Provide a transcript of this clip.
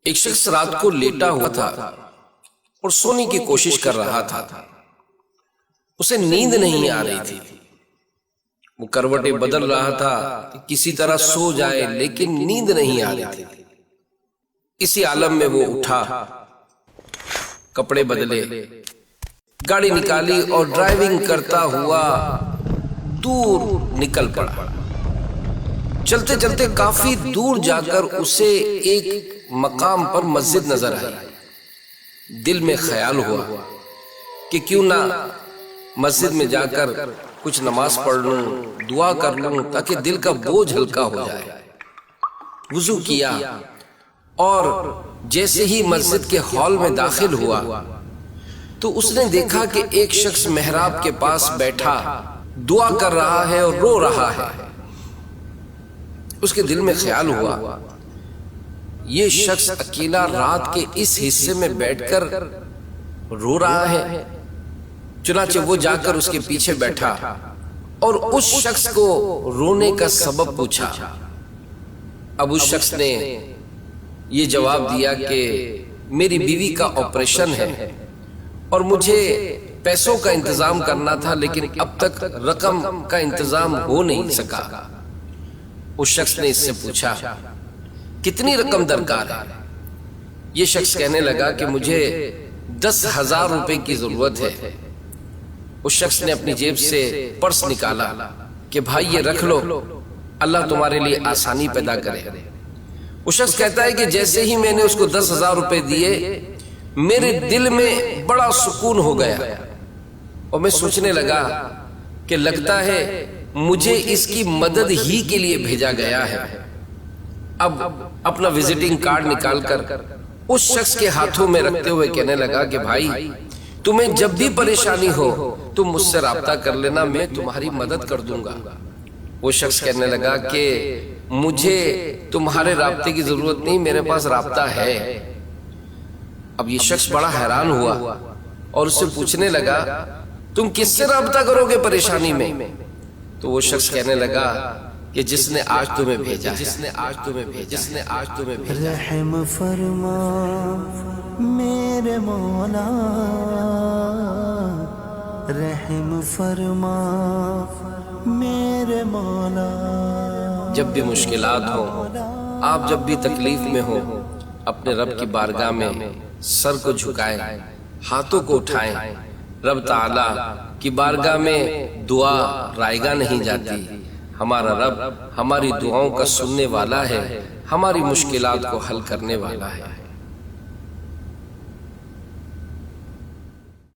ایک شخص رات کو لیٹا ہوا تھا اور سونے کی کوشش کر رہا تھا۔ اسے نیند نہیں آ رہی تھی۔ وہ کروٹیں بدل رہا تھا کہ کسی طرح سو جائے، لیکن نیند نہیں آ رہی تھی۔ اسی عالم میں وہ اٹھا، کپڑے بدلے، گاڑی نکالی اور ڈرائیونگ کرتا ہوا دور نکل پڑا۔ چلتے چلتے کافی دور جا کر اسے ایک مقام پر مسجد نظر آئی۔ دل میں خیال ہوا کہ کیوں نہ مسجد میں جا کر کچھ نماز پڑھ لوں، دعا کر لوں، تاکہ دل کا بوجھ ہلکا ہو جائے۔ وضو کیا اور جیسے ہی مسجد کے ہال میں داخل ہوا تو اس نے دیکھا کہ ایک شخص محراب کے پاس بیٹھا دعا کر رہا ہے اور رو رہا ہے۔ اس کے دل میں خیال ہوا، یہ شخص اکیلا رات کے اس حصے میں بیٹھ کر رو رہا ہے۔ چنانچہ وہ جا کر اس کے پیچھے بیٹھا اور اس شخص کو رونے کا سبب پوچھا۔ اب اس شخص نے یہ جواب دیا کہ میری بیوی کا آپریشن ہے اور مجھے پیسوں کا انتظام کرنا تھا، لیکن اب تک رقم کا انتظام ہو نہیں سکا۔ اس شخص نے اس سے پوچھا کتنی رقم درکار ہے؟ یہ شخص کہنے لگا کہ مجھے 10,000 روپے کی ضرورت ہے۔ اس شخص نے اپنی جیب سے پرس نکالا کہ بھائی یہ رکھ لو، اللہ تمہارے لیے آسانی پیدا کرے۔ اس شخص کہتا ہے کہ جیسے ہی میں نے اس کو 10,000 روپے دیے، میرے دل میں بڑا سکون ہو گیا اور میں سوچنے لگا کہ لگتا ہے مجھے اس کی مدد ہی کے لیے بھیجا گیا ہے۔ اب اپنا وزٹنگ کارڈ نکال کر اس شخص کے ہاتھوں میں رکھتے ہوئے کہنے لگا کہ بھائی تمہیں جب بھی پریشانی ہو تم مجھ سے رابطہ کر لینا، میں تمہاری مدد کر دوں گا۔ وہ شخص کہنے لگا کہ مجھے تمہارے رابطے کی ضرورت نہیں، میرے پاس رابطہ ہے۔ اب یہ شخص بڑا حیران ہوا اور اس سے پوچھنے لگا تم کس سے رابطہ کرو گے پریشانی میں؟ تو وہ شخص کہنے لگا کہ جس نے آج تمہیں بھیجا، جس نے آج تمہیں بھیجا، جس نے آج تمہیں بھیجا۔ رحم فرما میرے مولا، رحم فرما میرے مولا۔ جب بھی مشکلات ہوں، آپ جب بھی تکلیف میں ہوں، اپنے رب کی بارگاہ میں سر کو جھکائیں، ہاتھوں کو اٹھائیں۔ رب تعالیٰ کی بارگاہ میں دعا رائگاں نہیں جاتی۔ ہمارا رب ہماری دعاؤں کا سننے والا ہے، ہماری مشکلات کو حل کرنے والا ہے۔